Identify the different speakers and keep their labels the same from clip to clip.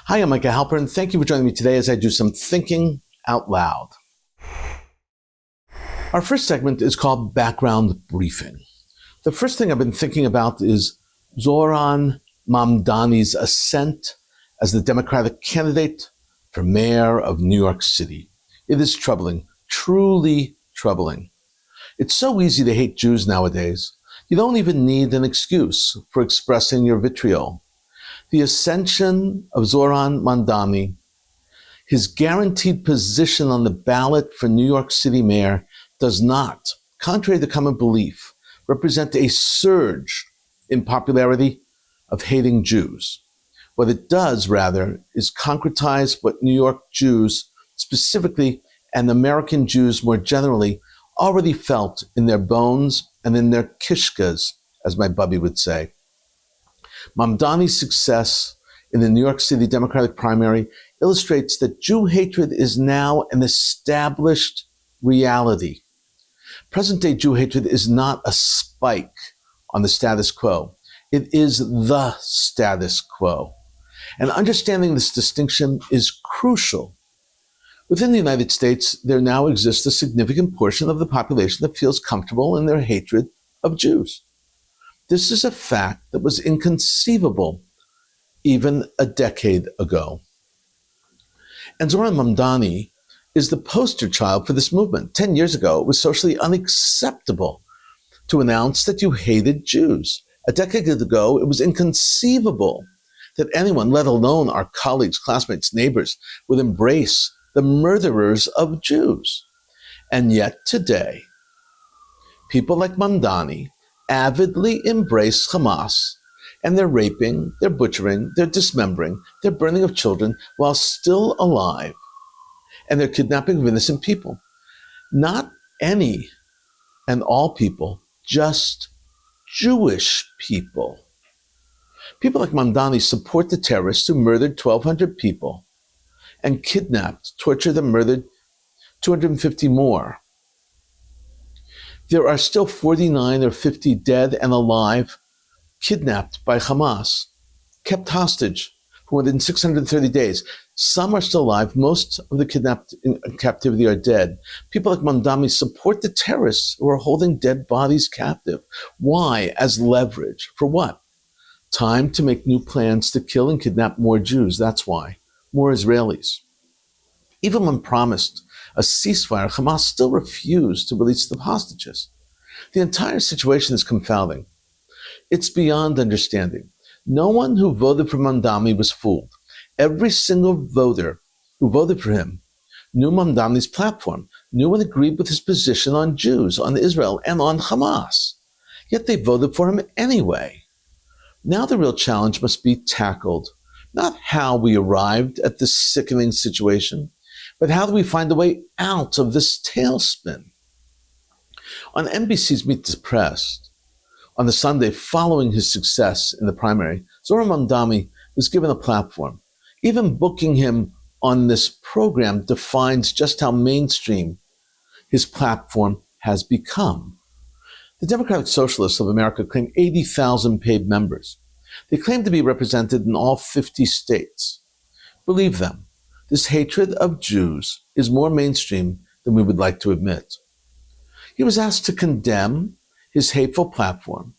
Speaker 1: Hi, I'm Micah Halpern. Thank you for joining me today as I do some thinking out loud. Our first segment is called Background Briefing. The first thing I've been thinking about is Zohran Mamdani's ascent as the Democratic candidate for mayor of New York City. It is troubling, truly troubling. It's so easy to hate Jews nowadays. You don't even need an excuse for expressing your vitriol. The ascension of Zohran Mamdani, his guaranteed position on the ballot for New York City mayor, does not, contrary to common belief, represent a surge in popularity of hating Jews. What it does, rather, is concretize what New York Jews specifically and American Jews more generally already felt in their bones and in their kishkas, as my bubby would say. Mamdani's success in the New York City Democratic primary illustrates that Jew hatred is now an established reality. Present-day Jew hatred is not a spike on the status quo. It is the status quo. And understanding this distinction is crucial. Within the United States, there now exists a significant portion of the population that feels comfortable in their hatred of Jews. This is a fact that was inconceivable even a decade ago. And Zohran Mamdani is the poster child for this movement. 10 years ago, it was socially unacceptable to announce that you hated Jews. A decade ago, it was inconceivable that anyone, let alone our colleagues, classmates, neighbors, would embrace the murderers of Jews. And yet today, people like Mamdani avidly embrace Hamas, and they're raping, they're butchering, they're dismembering, they're burning of children while still alive, and they're kidnapping of innocent people. Not any and all people, just Jewish people. People like Mamdani support the terrorists who murdered 1,200 people and kidnapped, tortured, and murdered 250 more. There are still 49 or 50 dead and alive, kidnapped by Hamas, kept hostage for more than 630 days. Some are still alive. Most of the kidnapped in captivity are dead. People like Mamdani support the terrorists who are holding dead bodies captive. Why? As leverage. For what? Time to make new plans to kill and kidnap more Jews. That's why. More Israelis. Even when promised a ceasefire, Hamas still refused to release the hostages. The entire situation is confounding. It's beyond understanding. No one who voted for Mamdani was fooled. Every single voter who voted for him knew Mamdani's platform, knew and agreed with his position on Jews, on Israel, and on Hamas. Yet they voted for him anyway. Now the real challenge must be tackled. Not how we arrived at this sickening situation, but how do we find a way out of this tailspin? On NBC's Meet the Press, on the Sunday following his success in the primary, Zohran Mamdani was given a platform. Even booking him on this program defines just how mainstream his platform has become. The Democratic Socialists of America claim 80,000 paid members. They claim to be represented in all 50 states. Believe them, this hatred of Jews is more mainstream than we would like to admit. He was asked to condemn his hateful platform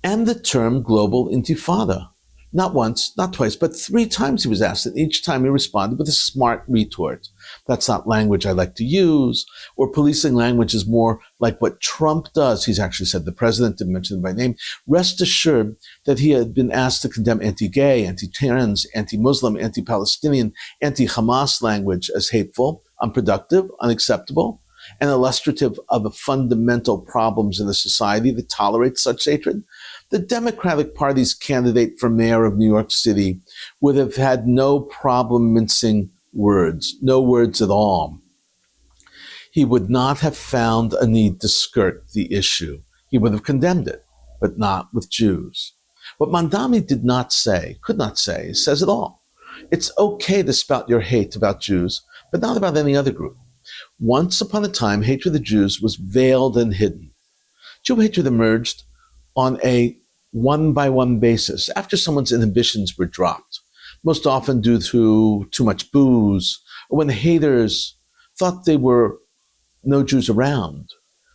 Speaker 1: and the term global intifada. Not once, not twice, but 3 times he was asked, and each time he responded with a smart retort. That's not language I like to use, or policing language is more like what Trump does. He's actually said, the president didn't mention him by name. Rest assured that he had been asked to condemn anti-gay, anti-trans, anti-Muslim, anti-Palestinian, anti-Hamas language as hateful, unproductive, unacceptable, and illustrative of the fundamental problems in a society that tolerates such hatred. The Democratic Party's candidate for mayor of New York City would have had no problem mincing words, no words at all. He would not have found a need to skirt the issue. He would have condemned it, but not with Jews. What Mamdani did not say, could not say, says it all. It's okay to spout your hate about Jews, but not about any other group. Once upon a time, hatred of Jews was veiled and hidden. Jew hatred emerged on a one-by-one basis after someone's inhibitions were dropped. most often due to too much booze, or when the haters thought there were no Jews around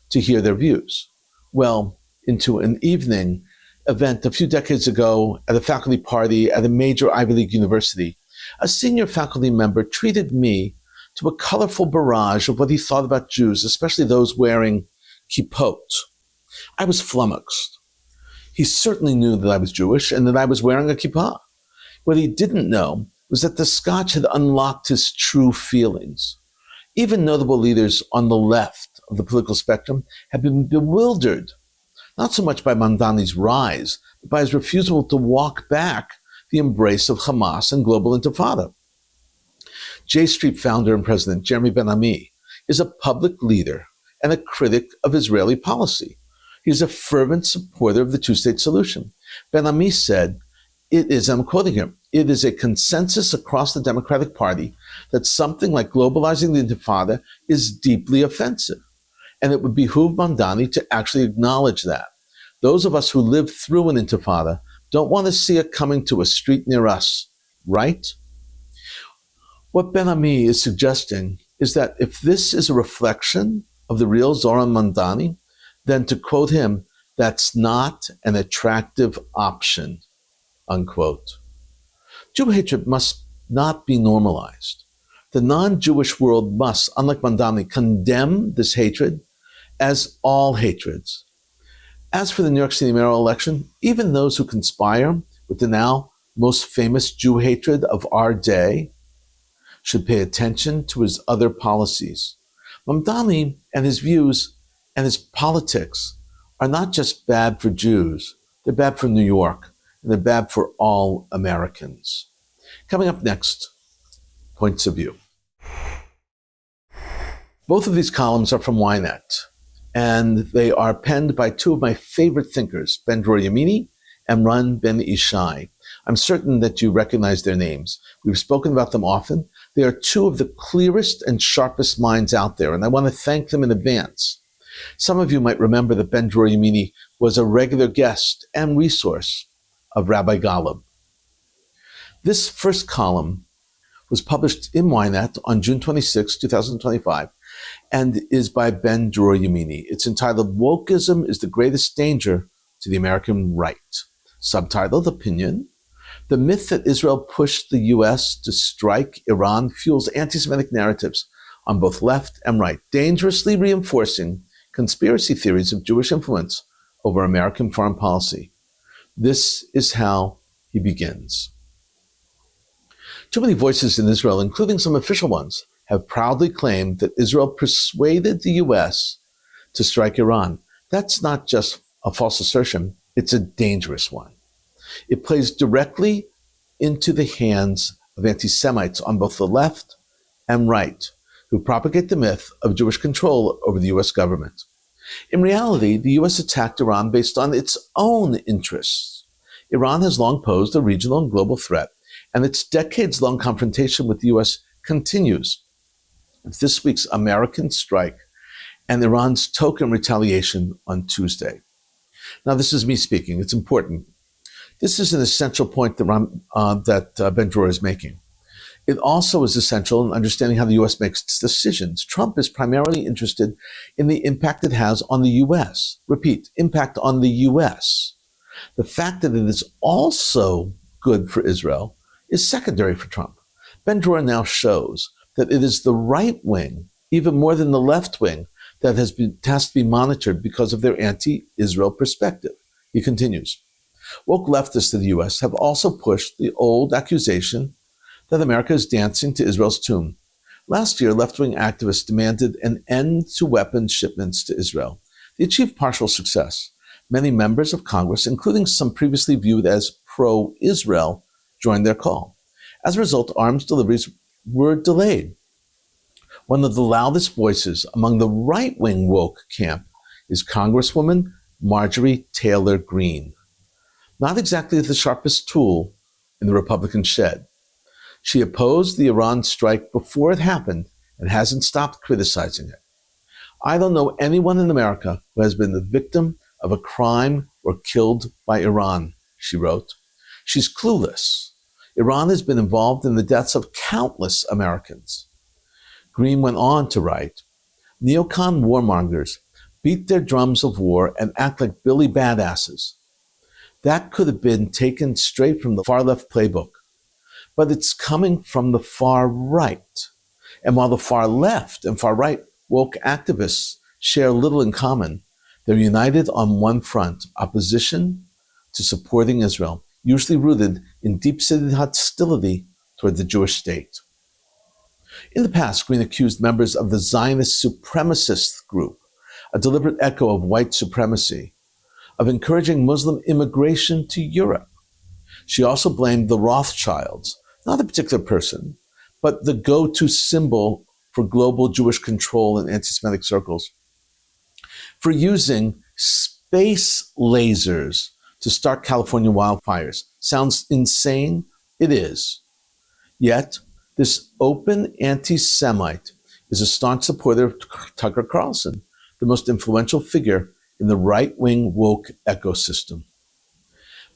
Speaker 1: to hear their views. Well, into an evening event a few decades ago at a faculty party at a major Ivy League university, a senior faculty member treated me to a colorful barrage of what he thought about Jews, especially those wearing kippot. I was flummoxed. He certainly knew that I was Jewish and that I was wearing a kippah. What he didn't know was that the Scotch had unlocked his true feelings. Even notable leaders on the left of the political spectrum have been bewildered, not so much by Mamdani's rise, but by his refusal to walk back the embrace of Hamas and global intifada. J Street founder and president Jeremy Ben-Ami is a public leader and a critic of Israeli policy. He is a fervent supporter of the two-state solution. Ben-Ami said, "It is," I'm quoting him, "it is a consensus across the Democratic Party that something like globalizing the intifada is deeply offensive. And it would behoove Mamdani to actually acknowledge that. Those of us who lived through an intifada don't want to see it coming to a street near us, right?" What Ben-Ami is suggesting is that if this is a reflection of the real Zohran Mamdani, then to quote him, that's not an attractive option, unquote. Jew hatred must not be normalized. The non-Jewish world must, unlike Mamdani, condemn this hatred as all hatreds. As for the New York City mayoral election, even those who conspire with the now most famous Jew hatred of our day should pay attention to his other policies. Mamdani and his views and his politics are not just bad for Jews, they're bad for New York, and they're bad for all Americans. Coming up next, Points of View. Both of these columns are from Ynet, and they are penned by two of my favorite thinkers, Ben-Dror Yamini and Ran Ben Ishai. I'm certain that you recognize their names. We've spoken about them often. They are two of the clearest and sharpest minds out there, and I want to thank them in advance. Some of you might remember that Ben-Dror Yamini was a regular guest and resource of Rabbi Golub. This first column was published in Ynet on June 26, 2025, and is by Ben-Dror Yamini. It's entitled, "Wokeism is the Greatest Danger to the American Right." Subtitled, Opinion: "The myth that Israel pushed the U.S. to strike Iran fuels anti-Semitic narratives on both left and right, dangerously reinforcing conspiracy theories of Jewish influence over American foreign policy." This is how he begins. Too many voices in Israel, including some official ones, have proudly claimed that Israel persuaded the U.S. to strike Iran. That's not just a false assertion, it's a dangerous one. It plays directly into the hands of anti-Semites on both the left and right, who propagate the myth of Jewish control over the U.S. government. In reality, the U.S. attacked Iran based on its own interests. Iran has long posed a regional and global threat, and its decades-long confrontation with the U.S. continues with this week's American strike and Iran's token retaliation on Tuesday. Now, this is me speaking. It's important. This is an essential point that Ben-Dror is making. It also is essential in understanding how the U.S. makes its decisions. Trump is primarily interested in the impact it has on the U.S. Repeat, impact on the U.S. The fact that it is also good for Israel is secondary for Trump. Ben-Dror now shows that it is the right wing, even more than the left wing, that has to be monitored because of their anti-Israel perspective. He continues, "Woke leftists in the U.S. have also pushed the old accusation that America is dancing to Israel's tune. Last year, left-wing activists demanded an end to weapons shipments to Israel. They achieved partial success. Many members of Congress, including some previously viewed as pro-Israel, joined their call. As a result, arms deliveries were delayed. One of the loudest voices among the right-wing woke camp is Congresswoman Marjorie Taylor Greene. Not exactly the sharpest tool in the Republican shed. She opposed the Iran strike before it happened and hasn't stopped criticizing it. I don't know anyone in America who has been the victim of a crime or killed by Iran," she wrote. "She's clueless. Iran has been involved in the deaths of countless Americans. Green went on to write, neocon warmongers beat their drums of war and act like Billy Badasses. That could have been taken straight from the far left playbook, but it's coming from the far right. And while the far left and far right woke activists share little in common, they're united on one front, opposition to supporting Israel, usually rooted in deep-seated hostility toward the Jewish state. In the past, Green accused members of the Zionist supremacist group, a deliberate echo of white supremacy, of encouraging Muslim immigration to Europe. She also blamed the Rothschilds, not a particular person, but the go-to symbol for global Jewish control in anti-Semitic circles, for using space lasers to start California wildfires. Sounds insane? It is. Yet, this open anti-Semite is a staunch supporter of Tucker Carlson, the most influential figure in the right-wing woke ecosystem.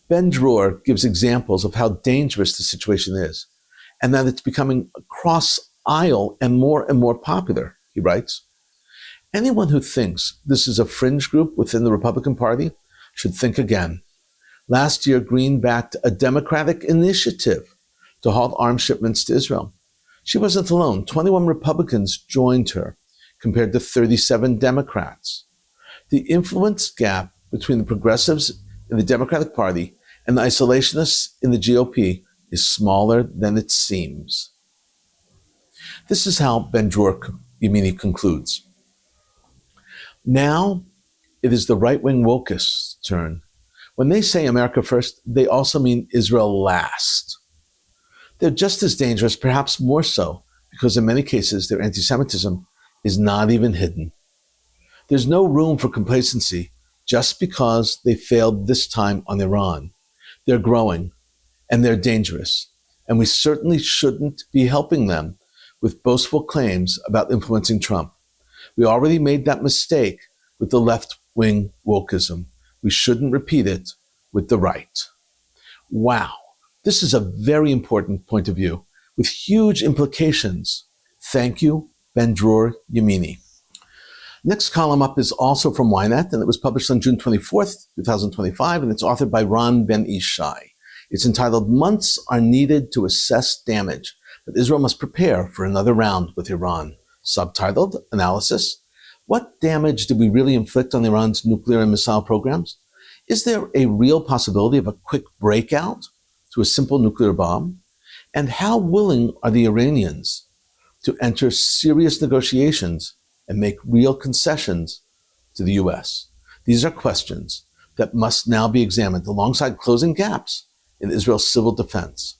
Speaker 1: Ben Dror gives examples of how dangerous the situation is, and that it's becoming cross-aisle and more popular, he writes. Anyone who thinks this is a fringe group within the Republican Party should think again. Last year, Green backed a Democratic initiative to halt arms shipments to Israel. She wasn't alone. 21 Republicans joined her, compared to 37 Democrats. The influence gap between the progressives in the Democratic Party and the isolationists in the GOP is smaller than it seems. This is how Ben Dror Yemini concludes. Now it is the right-wing wokists' turn. When they say America first, they also mean Israel last. They're just as dangerous, perhaps more so, because in many cases their anti-Semitism is not even hidden. There's no room for complacency just because they failed this time on Iran. They're growing, and they're dangerous, and we certainly shouldn't be helping them with boastful claims about influencing Trump. We already made that mistake with the left-wing wokeism. We shouldn't repeat it with the right. Wow, this is a very important point of view with huge implications. Thank you, Ben Dror Yemini. Next column up is also from Ynet, and it was published on June 24th, 2025, and it's authored by Ron Ben-Ishai. It's entitled, Months Are Needed to Assess Damage, but Israel Must Prepare for Another Round with Iran. Subtitled, Analysis, What damage did we really inflict on Iran's nuclear and missile programs? Is there a real possibility of a quick breakout to a simple nuclear bomb? And how willing are the Iranians to enter serious negotiations and make real concessions to the U.S.? These are questions that must now be examined alongside closing gaps in Israel's civil defense.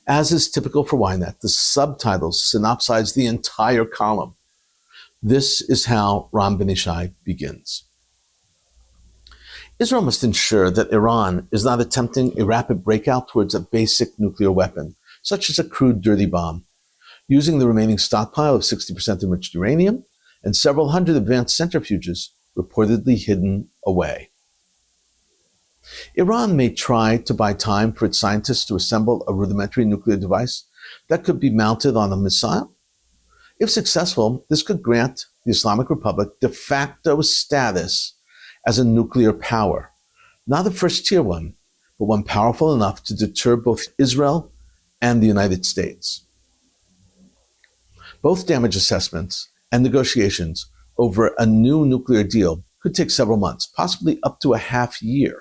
Speaker 1: As is typical for Ynet, the subtitles synopsize the entire column. This is how Ron Ben-Ishai begins. Israel must ensure that Iran is not attempting a rapid breakout towards a basic nuclear weapon, such as a crude dirty bomb, using the remaining stockpile of 60% enriched uranium and several hundred advanced centrifuges reportedly hidden away. Iran may try to buy time for its scientists to assemble a rudimentary nuclear device that could be mounted on a missile. If successful, this could grant the Islamic Republic de facto status as a nuclear power, not a first-tier one, but one powerful enough to deter both Israel and the United States. Both damage assessments and negotiations over a new nuclear deal could take several months, possibly up to a half year.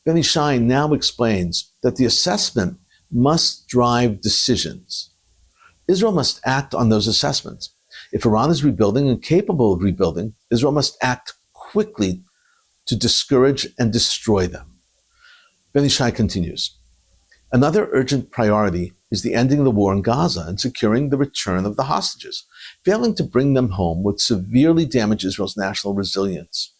Speaker 1: Ben-Ishai now explains that the assessment must drive decisions. Israel must act on those assessments. If Iran is rebuilding and capable of rebuilding, Israel must act quickly to discourage and destroy them. Ben-Ishai continues, another urgent priority is the ending of the war in Gaza and securing the return of the hostages. Failing to bring them home would severely damage Israel's national resilience.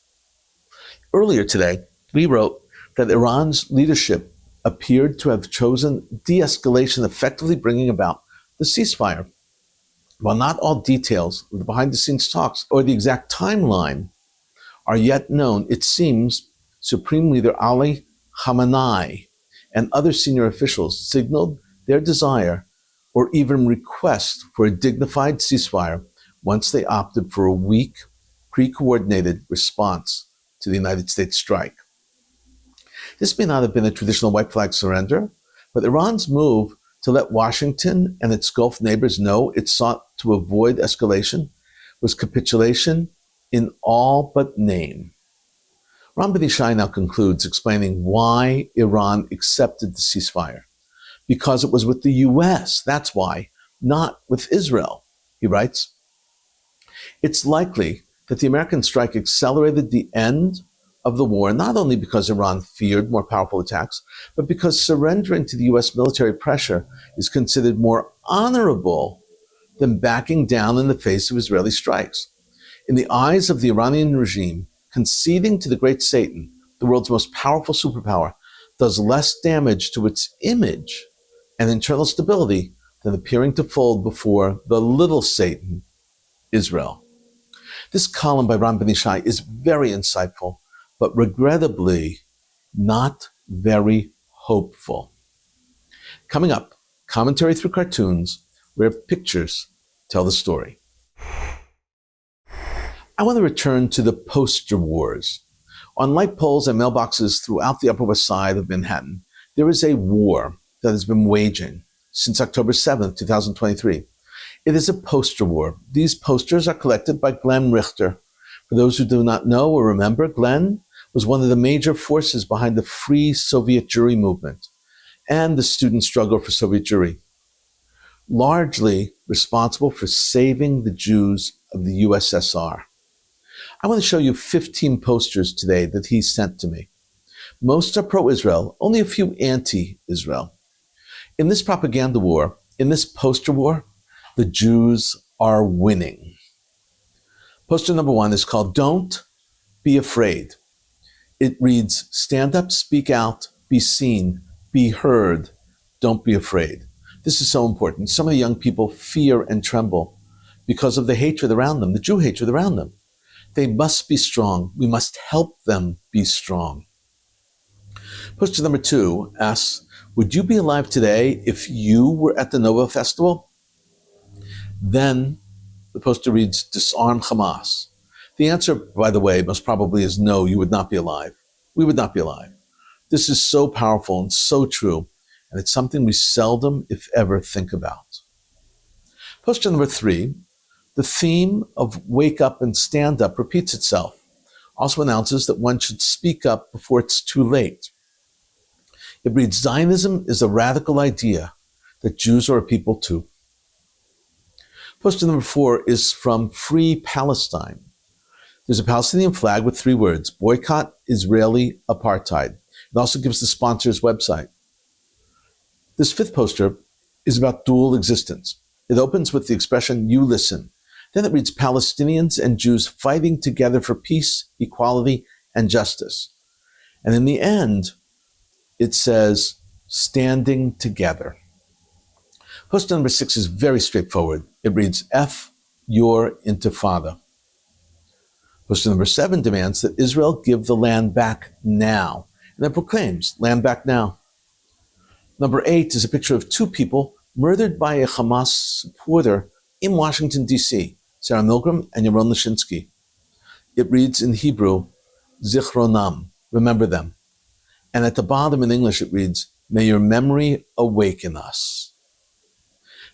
Speaker 1: Earlier today, we wrote that Iran's leadership appeared to have chosen de-escalation, effectively bringing about the ceasefire. While not all details of the behind-the-scenes talks or the exact timeline are yet known, it seems Supreme Leader Ali Khamenei and other senior officials signaled their desire or even request for a dignified ceasefire once they opted for a weak, pre-coordinated response to the United States strike. This may not have been a traditional white flag surrender, but Iran's move to let Washington and its Gulf neighbors know it sought to avoid escalation was capitulation in all but name. Mamdani now concludes explaining why Iran accepted the ceasefire. Because it was with the US, that's why, not with Israel. He writes, "It's likely that the American strike accelerated the end of the war, not only because Iran feared more powerful attacks, but because surrendering to the US military pressure is considered more honorable than backing down in the face of Israeli strikes. In the eyes of the Iranian regime, conceding to the great Satan, the world's most powerful superpower, does less damage to its image and internal stability than appearing to fold before the little Satan, Israel." This column by Mamdani is very insightful, but regrettably not very hopeful. Coming up, commentary through cartoons where pictures tell the story. I want to return to the poster wars. On light poles and mailboxes throughout the Upper West Side of Manhattan, there is a war that has been waging since October 7th, 2023. It is a poster war. These posters are collected by Glenn Richter. For those who do not know or remember, Glenn was one of the major forces behind the Free Soviet Jewry movement and the student struggle for Soviet Jewry, largely responsible for saving the Jews of the USSR. I want to show you 15 posters today that he sent to me. Most are pro-Israel, only a few anti-Israel. In this propaganda war, in this poster war, the Jews are winning. Poster number 1 is called "Don't Be Afraid." It reads, "Stand up, speak out, be seen, be heard, don't be afraid." This is so important. Some of the young people fear and tremble because of the hatred around them, the Jew hatred around them. They must be strong. We must help them be strong. Poster number 2 asks, "Would you be alive today if you were at the Nova Festival?" Then the poster reads, "Disarm Hamas." The answer, by the way, most probably is no, you would not be alive. We would not be alive. This is so powerful and so true, and it's something we seldom, if ever, think about. Poster number 3, the theme of wake up and stand up repeats itself, also announces that one should speak up before it's too late. It reads, "Zionism is a radical idea that Jews are a people too." Poster number 4 is from Free Palestine. There's a Palestinian flag with 3 words, "Boycott Israeli Apartheid." It also gives the sponsor's website. This 5th poster is about dual existence. It opens with the expression, "You listen." Then it reads, "Palestinians and Jews fighting together for peace, equality, and justice." And in the end, it says, "Standing together." Poster number 6 is very straightforward. It reads, "F your Intifada." Poster number 7 demands that Israel give the land back now, and it proclaims, "Land back now." Number 8 is a picture of 2 people murdered by a Hamas supporter in Washington, D.C., Sarah Milgram and Yaron Lashinsky. It reads in Hebrew, "Zichronam," remember them. And at the bottom in English it reads, "May your memory awaken us."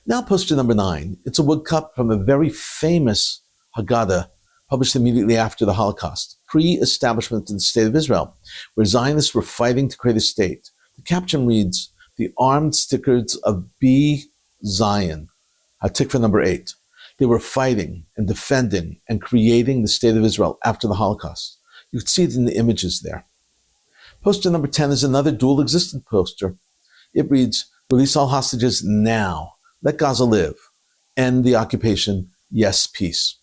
Speaker 1: Now poster number 9. It's a woodcut from a very famous Haggadah published immediately after the Holocaust, pre-establishment of the State of Israel, where Zionists were fighting to create a state. The caption reads, "The armed stickers of Be Zion," Hatikva number 8. They were fighting and defending and creating the State of Israel after the Holocaust. You can see it in the images there. Poster number 10 is another dual existent poster. It reads, "Release all hostages now. Let Gaza live. End the occupation. Yes, peace."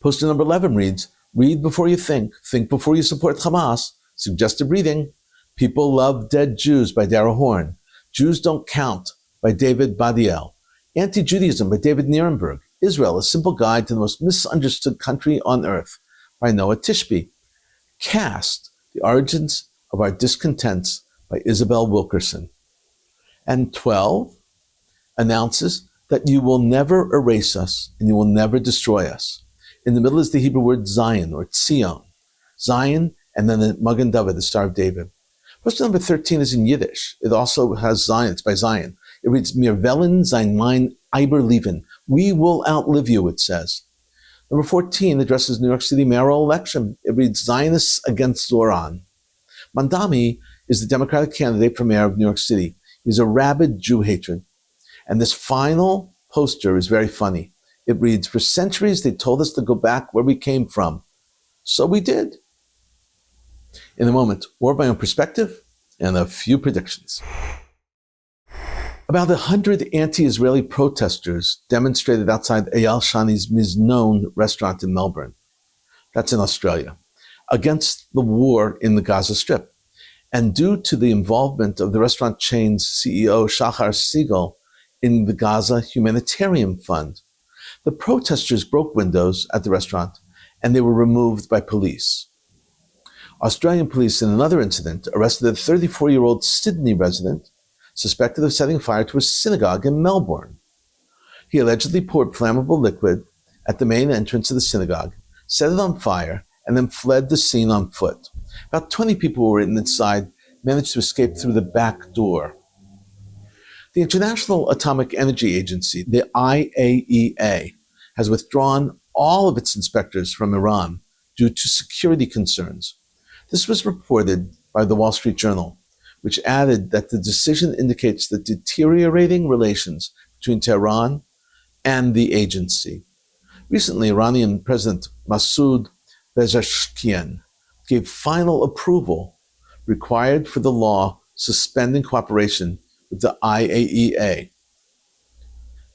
Speaker 1: Poster number 11 reads, "Read before you think before you support Hamas." Suggested reading, "People Love Dead Jews" by Dara Horn. "Jews Don't Count" by David Badiel. "Anti-Judaism" by David Nierenberg. "Israel, A Simple Guide to the Most Misunderstood Country on Earth" by Noah Tishby. "Caste, The Origins of Our Discontents" by Isabel Wilkerson. And 12 announces that you will never erase us and you will never destroy us. In the middle is the Hebrew word Zion or Tzion. Zion, and then the Magen David, the Star of David. Poster number 13 is in Yiddish. It also has Zion. It's by Zion. It reads, Mir Wellen sein mein Eiberleben. We will outlive you, it says. Number 14 addresses New York City mayoral election. It reads, Zionists against Zohran. Mamdani is the Democratic candidate for mayor of New York City. He's a rabid Jew hatred. And this final poster is very funny. It reads, for centuries they told us to go back where we came from. So we did. In a moment, more of my own perspective and a few predictions. About 100 anti-Israeli protesters demonstrated outside Eyal Shani's Miznon restaurant in Melbourne. That's in Australia, against the war in the Gaza Strip. And due to the involvement of the restaurant chain's CEO, Shachar Siegel, in the Gaza Humanitarian Fund, the protesters broke windows at the restaurant and they were removed by police. Australian police, in another incident, arrested a 34-year-old Sydney resident suspected of setting fire to a synagogue in Melbourne. He allegedly poured flammable liquid at the main entrance of the synagogue, set it on fire, and then fled the scene on foot. About 20 people who were inside managed to escape through the back door. The International Atomic Energy Agency, the IAEA, has withdrawn all of its inspectors from Iran due to security concerns. This was reported by the Wall Street Journal, which added that the decision indicates the deteriorating relations between Tehran and the agency. Recently, Iranian President Masoud Pezeshkian gave final approval required for the law suspending cooperation with the IAEA.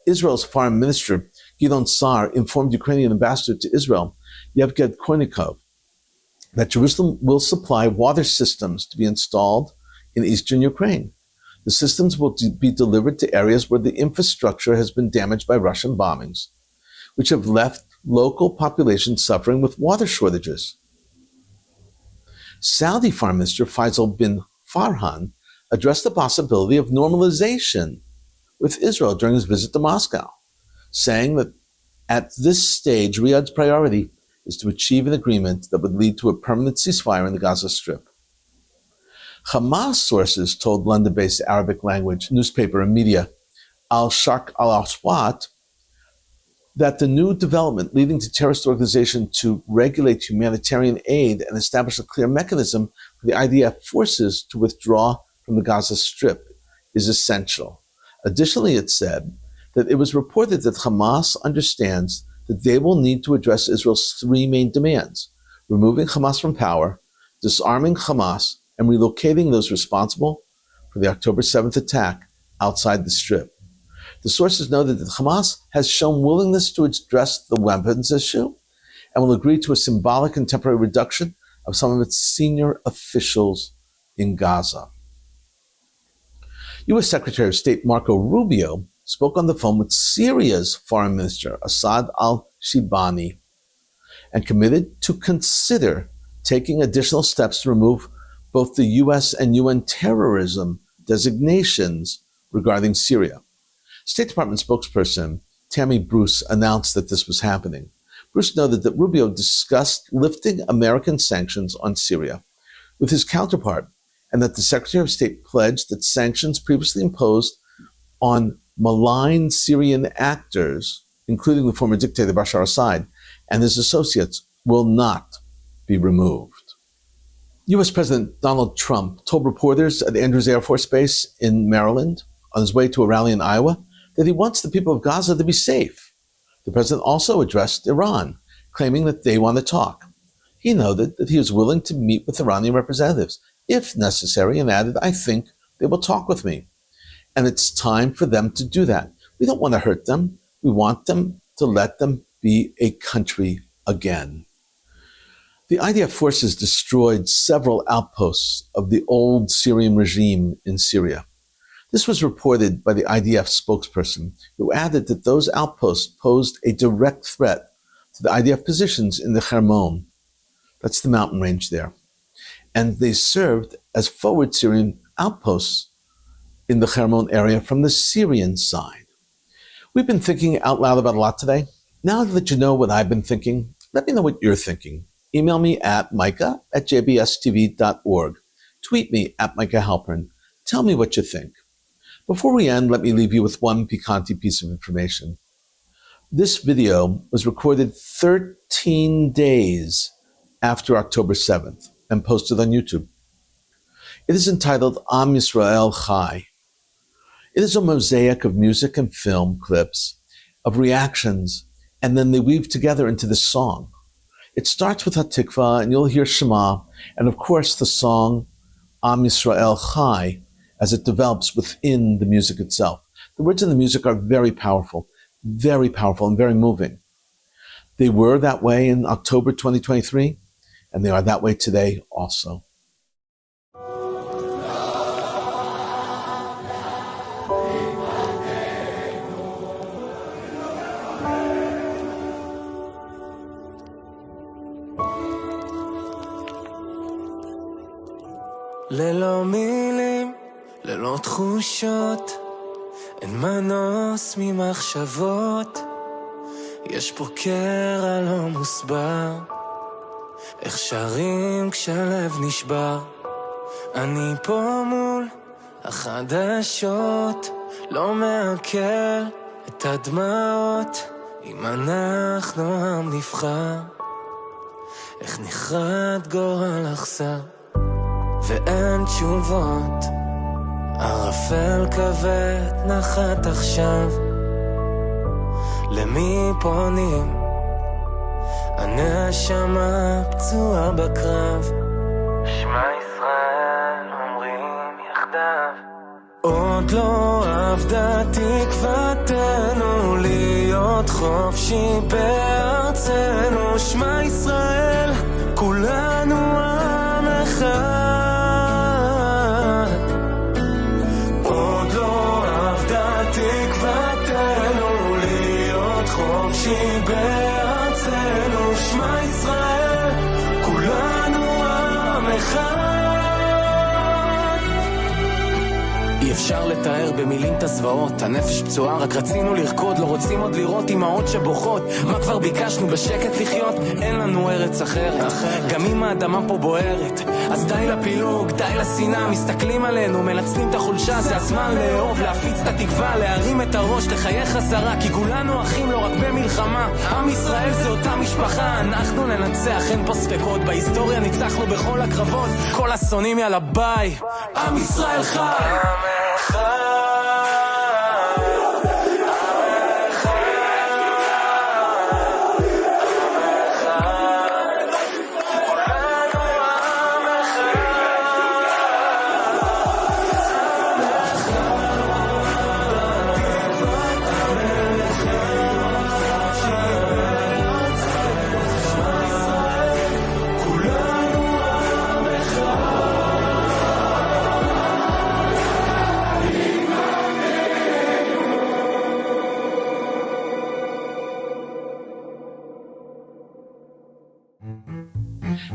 Speaker 1: Israel's Foreign Minister Gidon Sar informed Ukrainian ambassador to Israel, Yevgeny Kornikov, that Jerusalem will supply water systems to be installed in eastern Ukraine. The systems will be delivered to areas where the infrastructure has been damaged by Russian bombings, which have left local populations suffering with water shortages. Saudi Foreign Minister Faisal bin Farhan addressed the possibility of normalization with Israel during his visit to Moscow, saying that at this stage, Riyadh's priority is to achieve an agreement that would lead to a permanent ceasefire in the Gaza Strip. Hamas sources told London-based Arabic language newspaper and media Al-Sharq al-Aswat that the new development leading to terrorist organization to regulate humanitarian aid and establish a clear mechanism for the IDF forces to withdraw from the Gaza Strip is essential. Additionally, it said that it was reported that Hamas understands that they will need to address Israel's three main demands: removing Hamas from power, disarming Hamas, and relocating those responsible for the October 7th attack outside the Strip. The sources noted that Hamas has shown willingness to address the weapons issue and will agree to a symbolic and temporary reduction of some of its senior officials in Gaza. U.S. Secretary of State Marco Rubio spoke on the phone with Syria's Foreign Minister Assad al-Shibani and committed to consider taking additional steps to remove both the U.S. and UN terrorism designations regarding Syria. State Department spokesperson Tammy Bruce announced that this was happening. Bruce noted that Rubio discussed lifting American sanctions on Syria with his counterpart, and that the Secretary of State pledged that sanctions previously imposed on malign Syrian actors, including the former dictator Bashar Assad and his associates, will not be removed. U.S. President Donald Trump told reporters at Andrews Air Force Base in Maryland on his way to a rally in Iowa that he wants the people of Gaza to be safe. The president also addressed Iran, claiming that they want to talk. He noted that he was willing to meet with Iranian representatives, if necessary, and added, "I think they will talk with me. And it's time for them to do that. We don't want to hurt them. We want them to let them be a country again." The IDF forces destroyed several outposts of the old Syrian regime in Syria. This was reported by the IDF spokesperson, who added that those outposts posed a direct threat to the IDF positions in the Hermon. That's the mountain range there. And they served as forward Syrian outposts in the Hermon area from the Syrian side. We've been thinking out loud about a lot today. Now that you know what I've been thinking, let me know what you're thinking. Email me at micah@jbstv.org. Tweet me at Micah Halpern. Tell me what you think. Before we end, let me leave you with one piquante piece of information. This video was recorded 13 days after October 7th and posted on YouTube. It is entitled Am Yisrael Chai. It is a mosaic of music and film clips, of reactions, and then they weave together into this song. It starts with Hatikva, and you'll hear Shema, and of course the song Am Yisrael Chai as it develops within the music itself. The words in the music are very powerful and very moving. They were that way in October 2023, and they are that way today also.
Speaker 2: ללא מילים, ללא תחושות, אין מנוס ממחשבות. יש פה קרע לא מוסבר, איך שרים כשהלב נשבר. אני פה מול החדשות, לא מעכל את הדמעות. אם אנחנו עם נבחר, איך נחרד גורל אכזר. ואין תשובות, ערפל כבד נחת עכשיו. למי פונים? הנשמה פצועה בקרב. שמע ישראל אומרים יחדיו. עוד לא עבדה תקוותנו להיות חופשי בארצנו. שמע ישראל, כולנו עם אחד. בארצנו, שמע ישראל, כולנו עם אחד. אי אפשר לתאר במילים את הזוועות, הנפש פצועה, רק רצינו לרקוד, לא רוצים עוד לראות אמהות שבוכות. מה כבר ביקשנו בשקט לחיות? אין לנו ארץ אחרת, גם אם האדמה פה בוערת. אז די לפילוג, די לשנאה, מסתכלים עלינו, מנצלים את החולשה. זה הזמן לאהוב, להפיץ את התקווה, להרים את הראש, לחייך חזרה, כי כולנו אחים לא רק במלחמה. עם ישראל זה אותה משפחה, אנחנו ננצח, אין פה ספקות. בהיסטוריה ניצחנו בכל הקרבות, כל השונאים יאללה ביי. עם ישראל חי.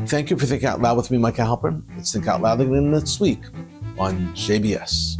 Speaker 1: Thank you for thinking out loud with me, Micah Halpern. Let's think out loud again next week on JBS.